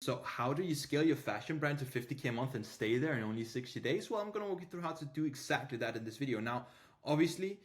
So how do you scale your fashion brand to 50K a month and stay there in only 60 days? Well, I'm going to walk you through how to do exactly that in this video. Now, obviously,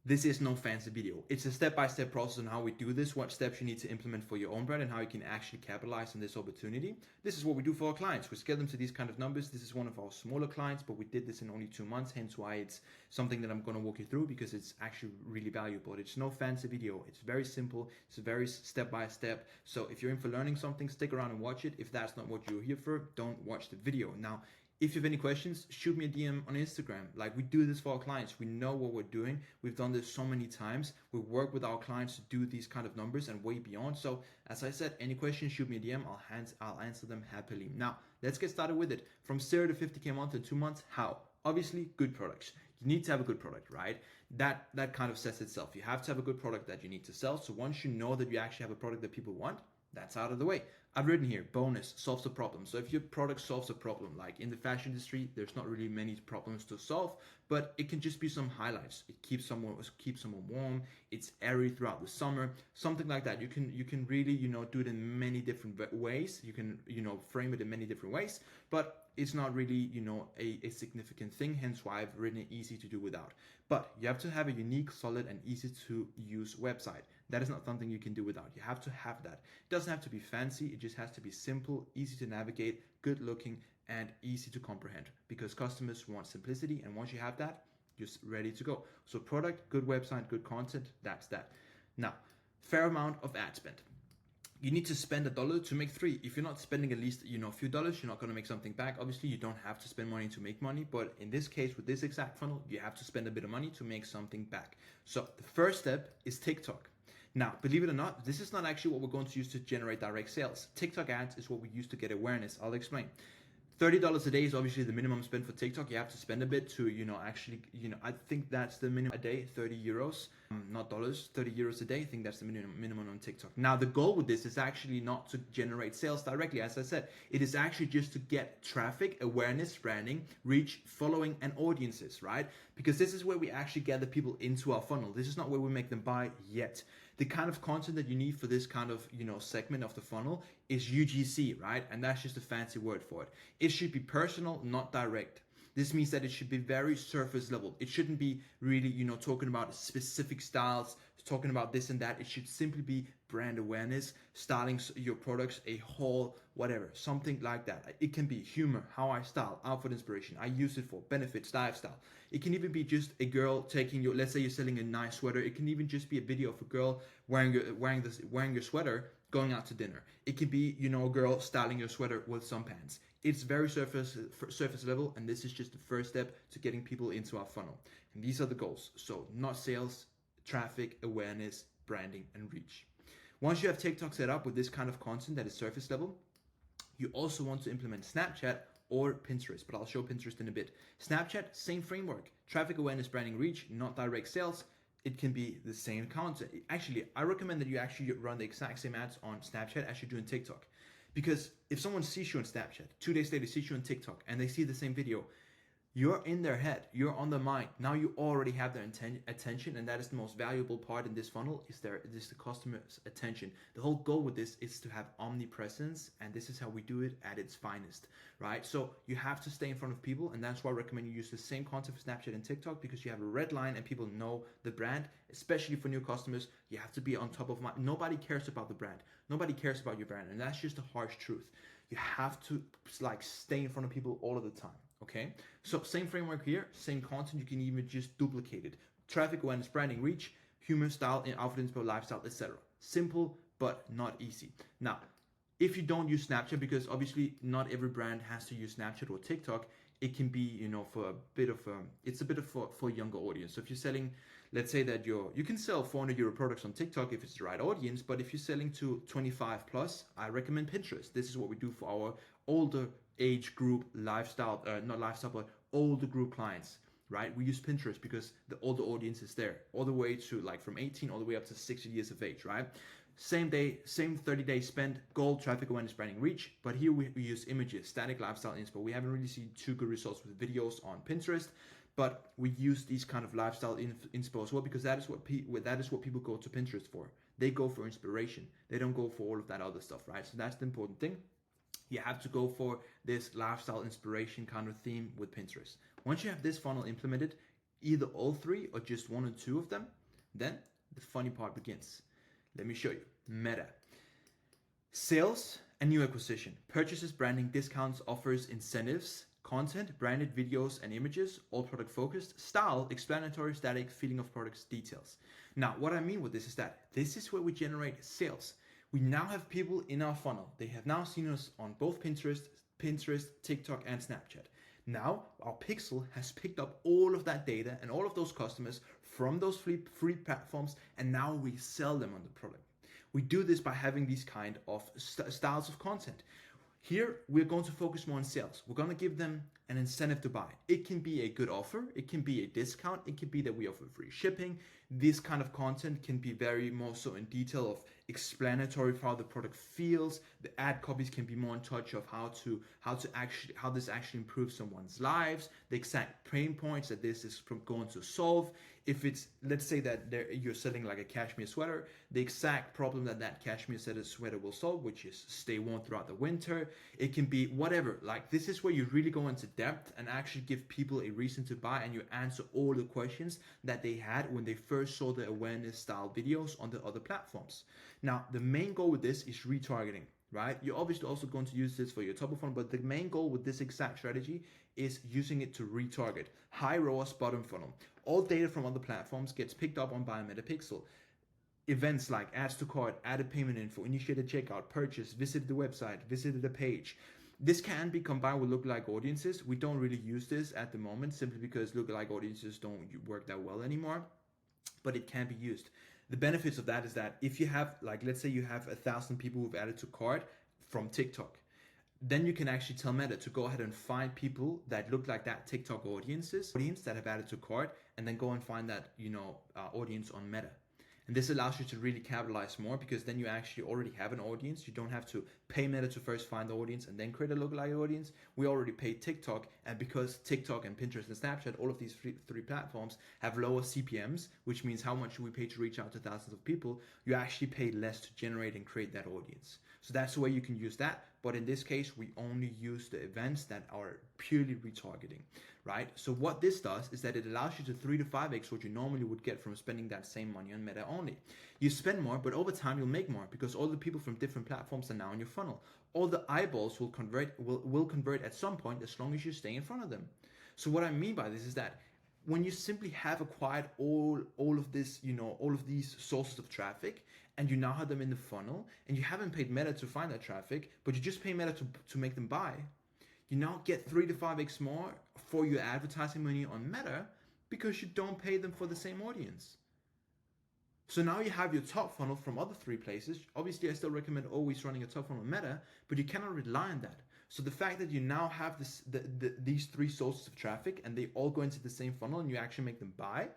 this is no fancy video. It's a step-by-step process on how we do this, what steps you need to implement for your own brand, and how you can actually capitalize on this opportunity. This is what we do for our clients. We scale them to these kind of numbers. This is one of our smaller clients, but we did this in only 2 months, hence why it's something that I'm going to walk you through, because it's actually really valuable. It's no fancy video. It's very simple. It's very step-by-step. So if you're in for learning something, stick around and watch it. If that's not what you're here for, don't watch the video. Now, if you have any questions, shoot me a DM on Instagram. Like, we do this for our clients. We know what we're doing. We've done this so many times. We work with our clients to do these kind of numbers and way beyond. So as I said, any questions, shoot me a DM. I'll answer them happily. Now, let's get started with it. From 0 to 50K a month in 2 months, how? Obviously, good products. You need to have a good product, right? That kind of says itself. You have to have a good product that you need to sell. So once you know that you actually have a product that people want, that's out of the way. I've written here, bonus, solves a problem. So if your product solves a problem, like in the fashion industry, there's not really many problems to solve, but it can just be some highlights. It keeps someone warm. It's airy throughout the summer, something like that. You can really, do it in many different ways. You can, frame it in many different ways, but it's not really, a significant thing. Hence why I've written it easy to do without. But you have to have a unique, solid, and easy to use website. That is not something you can do without. You have to have that. It doesn't have to be fancy. It just has to be simple, easy to navigate, good looking, and easy to comprehend, because customers want simplicity. And once you have that, you're ready to go. So product, good website, good content, that's that. Now, fair amount of ad spend. You need to spend $1 to make 3. If you're not spending at least, a few dollars, you're not going to make something back. Obviously, you don't have to spend money to make money, but in this case, with this exact funnel, you have to spend a bit of money to make something back. So the first step is TikTok. Now, believe it or not, this is not actually what we're going to use to generate direct sales. TikTok ads is what we use to get awareness. I'll explain. $30 a day is obviously the minimum spend for TikTok. You have to spend a bit to, actually, I think that's the minimum a day, 30 euros, not dollars, 30 euros a day. I think that's the minimum on TikTok. Now, the goal with this is actually not to generate sales directly. As I said, it is actually just to get traffic, awareness, branding, reach, following, and audiences, right? Because this is where we actually gather people into our funnel. This is not where we make them buy yet. The kind of content that you need for this kind of, segment of the funnel is UGC, right? And that's just a fancy word for it. It should be personal, not direct. This means that it should be very surface level. It shouldn't be really, talking about specific styles, talking about this and that. It should simply be brand awareness, styling your products, a haul, whatever, something like that. It can be humor, how I style, outfit inspiration. I use it for benefits, lifestyle. It can even be just a girl taking your, let's say you're selling a nice sweater. It can even just be a video of a girl wearing your sweater, going out to dinner. It can be, a girl styling your sweater with some pants. It's very surface level, and this is just the first step to getting people into our funnel. And these are the goals. So not sales, traffic, awareness, branding, and reach. Once you have TikTok set up with this kind of content that is surface level, you also want to implement Snapchat or Pinterest, but I'll show Pinterest in a bit. Snapchat, same framework. Traffic, awareness, branding, reach, not direct sales. It can be the same content. Actually, I recommend that you actually run the exact same ads on Snapchat as you do in TikTok. Because if someone sees you on Snapchat, 2 days later sees you on TikTok, and they see the same video, you're in their head, you're on their mind. Now you already have their attention, and that is the most valuable part in this funnel, is the customer's attention. The whole goal with this is to have omnipresence, and this is how we do it at its finest, right? So you have to stay in front of people, and that's why I recommend you use the same concept for Snapchat and TikTok, because you have a red line and people know the brand. Especially for new customers, you have to be on top of mind. Nobody cares about the brand. Nobody cares about your brand, and that's just a harsh truth. You have to stay in front of people all of the time. Okay, so same framework here, same content. You can even just duplicate it. Traffic, awareness, branding, reach, humor, style, and outfit, inspo, lifestyle, etc. Simple, but not easy. Now, if you don't use Snapchat, because obviously not every brand has to use Snapchat or TikTok, it can be, for a bit of it's a bit of for a younger audience. So if you're selling, let's say that you can sell 400 euro products on TikTok if it's the right audience, but if you're selling to 25 plus, I recommend Pinterest. This is what we do for our older age group lifestyle, not lifestyle, but older group clients, right? We use Pinterest because the older audience is there, all the way to from 18 all the way up to 60 years of age, right? Same day, same 30-day spend, goal, traffic, awareness, branding, reach. But here we use images, static, lifestyle, inspo. We haven't really seen too good results with videos on Pinterest, but we use these kind of lifestyle inspo as well, because that is what people go to Pinterest for. They go for inspiration. They don't go for all of that other stuff, right? So that's the important thing. you have to go for this lifestyle inspiration kind of theme with Pinterest. Once you have this funnel implemented, either all three or just one or two of them, then the funny part begins. Let me show you. Meta. Sales and new acquisition. Purchases, branding, discounts, offers, incentives, content, branded videos and images, all product focused, style, explanatory, static, feeling of products, details. Now, what I mean with this is that this is where we generate sales. We now have people in our funnel. They have now seen us on both Pinterest, TikTok, and Snapchat. Now, our pixel has picked up all of that data and all of those customers from those free platforms, and now we sell them on the product. We do this by having these kind of styles of content. Here, we're going to focus more on sales. We're going to give them an incentive to buy. It can be a good offer. It can be a discount. It can be that we offer free shipping. This kind of content can be very more so in detail of explanatory for how the product feels. The ad copies can be more in touch of how this actually improves someone's lives, the exact pain points that this is going to solve. If it's, let's say that you're selling like a cashmere sweater, the exact problem that cashmere sweater will solve, which is stay warm throughout the winter. It can be whatever. Like, this is where you really go into depth and actually give people a reason to buy, and you answer all the questions that they had when they first saw the awareness style videos on the other platforms. Now, the main goal with this is retargeting, right? You're obviously also going to use this for your top of funnel, but the main goal with this exact strategy is using it to retarget. High ROAS bottom funnel. All data from other platforms gets picked up on by a Metapixel. Events like adds to cart, added payment info, initiated checkout, purchase, visited the website, visited the page. This can be combined with lookalike audiences. We don't really use this at the moment simply because lookalike audiences don't work that well anymore, but it can be used. The benefits of that is that if you have, like, let's say you have 1,000 people who've added to cart from TikTok, then you can actually tell Meta to go ahead and find people that look like that TikTok audience that have added to cart, and then go and find that, audience on Meta. And this allows you to really capitalize more, because then you actually already have an audience. You don't have to pay Meta to first find the audience and then create a lookalike audience. We already pay TikTok, and because TikTok and Pinterest and Snapchat, all of these three platforms have lower CPMs, which means how much we pay to reach out to thousands of people, you actually pay less to generate and create that audience. So that's the way you can use that. But in this case, we only use the events that are purely retargeting, right? So what this does is that it allows you to 3 to 5x what you normally would get from spending that same money on Meta only. You spend more, but over time you'll make more, because all the people from different platforms are now in your funnel. All the eyeballs will convert at some point, as long as you stay in front of them. So what I mean by this is that when you simply have acquired all of this, all of these sources of traffic, and you now have them in the funnel, and you haven't paid Meta to find that traffic, but you just pay Meta to make them buy, you now get 3 to 5x more for your advertising money on Meta, because you don't pay them for the same audience. So now you have your top funnel from other three places. Obviously, I still recommend always running a top funnel on Meta, but you cannot rely on that. So the fact that you now have these three sources of traffic, and they all go into the same funnel, and you actually make them buy,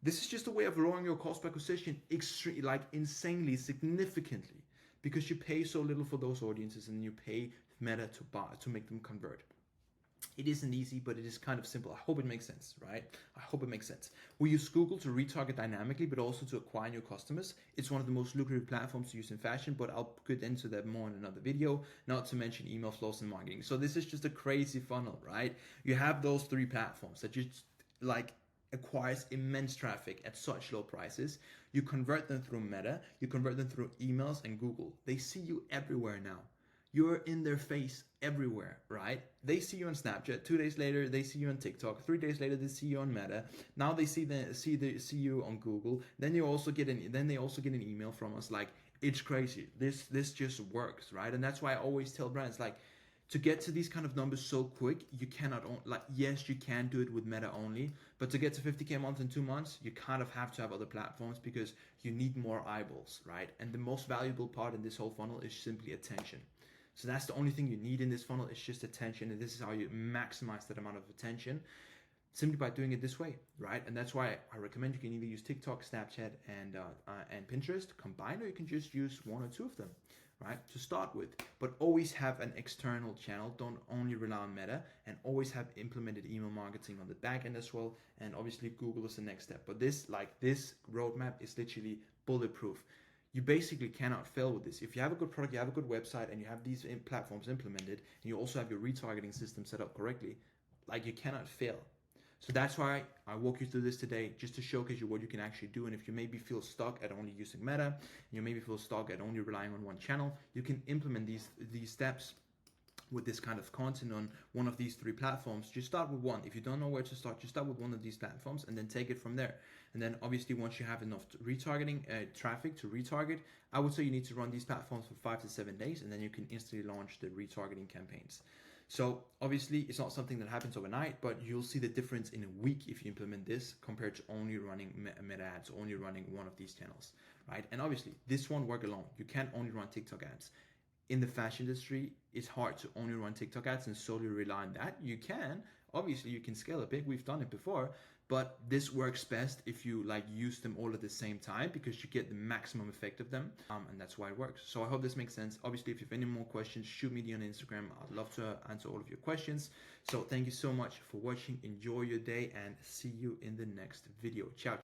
this is just a way of lowering your cost per acquisition insanely, significantly, because you pay so little for those audiences, and you pay Meta to buy, to make them convert. It isn't easy, but it is kind of simple. I hope it makes sense, right? I hope it makes sense. We use Google to retarget dynamically, but also to acquire new customers. It's one of the most lucrative platforms to use in fashion, but I'll get into that more in another video, not to mention email flows and marketing. So this is just a crazy funnel, right? You have those three platforms that just acquires immense traffic at such low prices. You convert them through Meta, you convert them through emails and Google. They see you everywhere now. You're in their face everywhere, right? They see you on Snapchat. 2 days later, they see you on TikTok. 3 days later, they see you on Meta. Now they see you on Google. Then they also get an email from us. Like, it's crazy. This just works, right? And that's why I always tell brands, like, to get to these kind of numbers so quick, you cannot yes, you can do it with Meta only, but to get to 50K a month in 2 months, you kind of have to have other platforms, because you need more eyeballs, right? And the most valuable part in this whole funnel is simply attention. So that's the only thing you need in this funnel, is just attention. And this is how you maximize that amount of attention, simply by doing it this way, right? And that's why I recommend you can either use TikTok, Snapchat, and Pinterest combined, or you can just use one or two of them, right, to start with. But always have an external channel. Don't only rely on Meta, and always have implemented email marketing on the back end as well. And obviously Google is the next step. But this roadmap is literally bulletproof. you basically cannot fail with this. If you have a good product, you have a good website, and you have these platforms implemented, and you also have your retargeting system set up correctly, like, you cannot fail. So that's why I walk you through this today, just to showcase you what you can actually do. And if you maybe feel stuck at only using Meta, and you maybe feel stuck at only relying on one channel, you can implement these steps with this kind of content on one of these 3 platforms. Just start with one. If you don't know where to start, just start with one of these platforms and then take it from there. And then obviously, once you have enough retargeting traffic to retarget, I would say you need to run these platforms for 5 to 7 days, and then you can instantly launch the retargeting campaigns. So obviously, it's not something that happens overnight, but you'll see the difference in a week if you implement this compared to only running Meta ads, only running one of these channels, right? And obviously, this won't work alone. You can't only run TikTok ads. In the fashion industry, it's hard to only run TikTok ads and solely rely on that. You can, obviously, you can scale it big. We've done it before, but this works best if you like use them all at the same time, because you get the maximum effect of them, and that's why it works. So I hope this makes sense. Obviously, if you have any more questions, shoot me on Instagram. I'd love to answer all of your questions. So thank you so much for watching. Enjoy your day, and see you in the next video. Ciao.